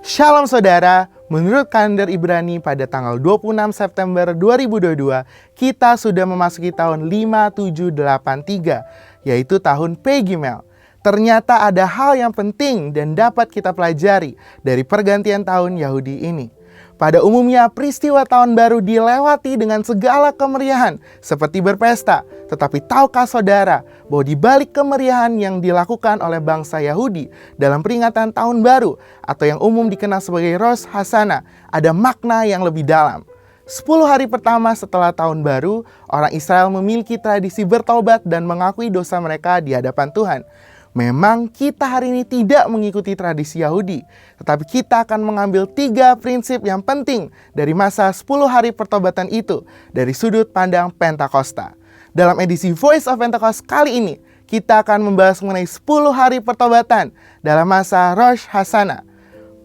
Shalom saudara, menurut kalender Ibrani pada tanggal 26 September 2022, kita sudah memasuki tahun 5783, yaitu tahun Pei Gimel. Ternyata ada hal yang penting dan dapat kita pelajari dari pergantian tahun Yahudi ini. Pada umumnya peristiwa tahun baru dilewati dengan segala kemeriahan seperti berpesta. Tetapi tahukah saudara bahwa di balik kemeriahan yang dilakukan oleh bangsa Yahudi dalam peringatan tahun baru atau yang umum dikenal sebagai Rosh Hashanah, ada makna yang lebih dalam. 10 hari pertama setelah tahun baru, orang Israel memiliki tradisi bertobat dan mengakui dosa mereka di hadapan Tuhan. Memang kita hari ini tidak mengikuti tradisi Yahudi, tetapi kita akan mengambil 3 prinsip yang penting dari masa 10 hari pertobatan itu dari sudut pandang Pentakosta. Dalam edisi Voice of Pentecost kali ini, kita akan membahas mengenai 10 hari pertobatan dalam masa Rosh Hashanah.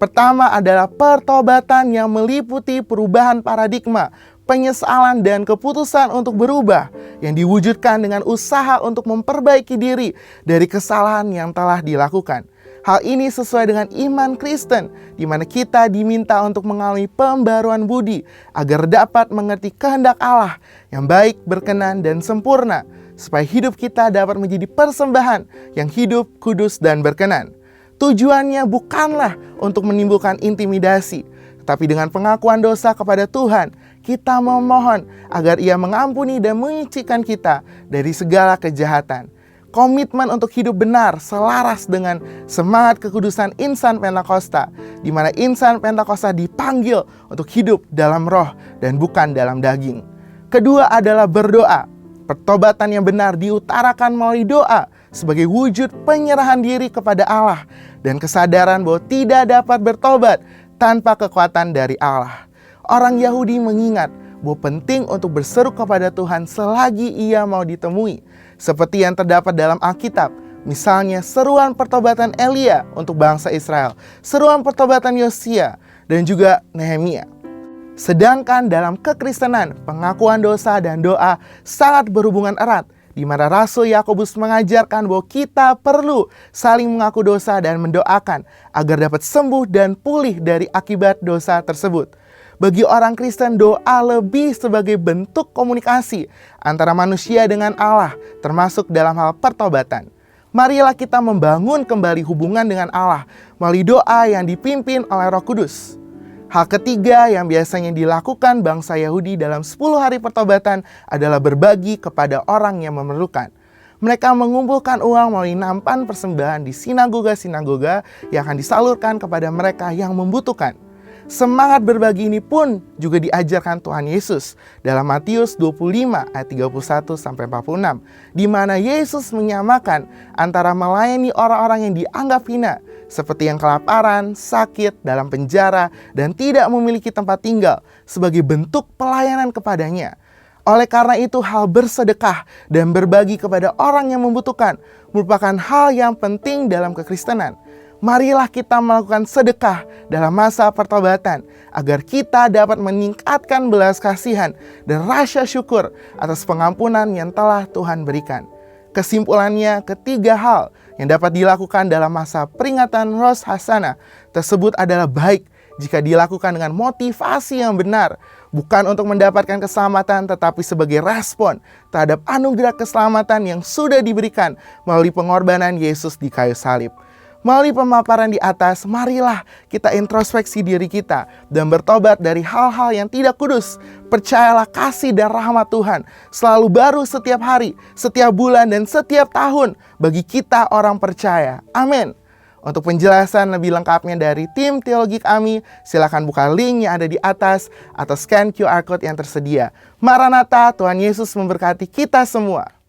Pertama adalah pertobatan yang meliputi perubahan paradigma, penyesalan dan keputusan untuk berubah yang diwujudkan dengan usaha untuk memperbaiki diri dari kesalahan yang telah dilakukan. Hal ini sesuai dengan iman Kristen, di mana kita diminta untuk mengalami pembaruan budi agar dapat mengerti kehendak Allah yang baik, berkenan, dan sempurna, supaya hidup kita dapat menjadi persembahan yang hidup, kudus, dan berkenan. Tujuannya bukanlah untuk menimbulkan intimidasi, tetapi dengan pengakuan dosa kepada Tuhan, kita memohon agar Ia mengampuni dan menyucikan kita dari segala kejahatan. Komitmen untuk hidup benar selaras dengan semangat kekudusan insan Pentakosta, di mana insan Pentakosta dipanggil untuk hidup dalam roh dan bukan dalam daging. Kedua adalah berdoa. Pertobatan yang benar diutarakan melalui doa sebagai wujud penyerahan diri kepada Allah dan kesadaran bahwa tidak dapat bertobat tanpa kekuatan dari Allah. Orang Yahudi mengingat bahwa penting untuk berseru kepada Tuhan selagi Ia mau ditemui, seperti yang terdapat dalam Alkitab. Misalnya seruan pertobatan Elia untuk bangsa Israel, seruan pertobatan Yosia, dan juga Nehemia. Sedangkan dalam kekristenan, pengakuan dosa dan doa sangat berhubungan erat, di mana Rasul Yakobus mengajarkan bahwa kita perlu saling mengaku dosa dan mendoakan agar dapat sembuh dan pulih dari akibat dosa tersebut. Bagi orang Kristen, doa lebih sebagai bentuk komunikasi antara manusia dengan Allah, termasuk dalam hal pertobatan. Marilah kita membangun kembali hubungan dengan Allah melalui doa yang dipimpin oleh Roh Kudus. Hal ketiga yang biasanya dilakukan bangsa Yahudi dalam 10 hari pertobatan adalah berbagi kepada orang yang memerlukan. Mereka mengumpulkan uang melalui nampan persembahan di sinagoga-sinagoga yang akan disalurkan kepada mereka yang membutuhkan. Semangat berbagi ini pun juga diajarkan Tuhan Yesus dalam Matius 25 ayat 31-46, di mana Yesus menyamakan antara melayani orang-orang yang dianggap hina, seperti yang kelaparan, sakit, dalam penjara, dan tidak memiliki tempat tinggal, sebagai bentuk pelayanan kepadanya. Oleh karena itu, hal bersedekah dan berbagi kepada orang yang membutuhkan merupakan hal yang penting dalam kekristenan. Marilah kita melakukan sedekah dalam masa pertobatan agar kita dapat meningkatkan belas kasihan dan rasa syukur atas pengampunan yang telah Tuhan berikan. Kesimpulannya, ketiga hal yang dapat dilakukan dalam masa peringatan Rosh Hashanah tersebut adalah baik jika dilakukan dengan motivasi yang benar, bukan untuk mendapatkan keselamatan tetapi sebagai respon terhadap anugerah keselamatan yang sudah diberikan melalui pengorbanan Yesus di kayu salib. Melalui pemaparan di atas, marilah kita introspeksi diri kita dan bertobat dari hal-hal yang tidak kudus. Percayalah kasih dan rahmat Tuhan selalu baru setiap hari, setiap bulan, dan setiap tahun bagi kita orang percaya. Amin. Untuk penjelasan lebih lengkapnya dari tim teologi kami, silakan buka link yang ada di atas atau scan QR Code yang tersedia. Maranatha, Tuhan Yesus memberkati kita semua.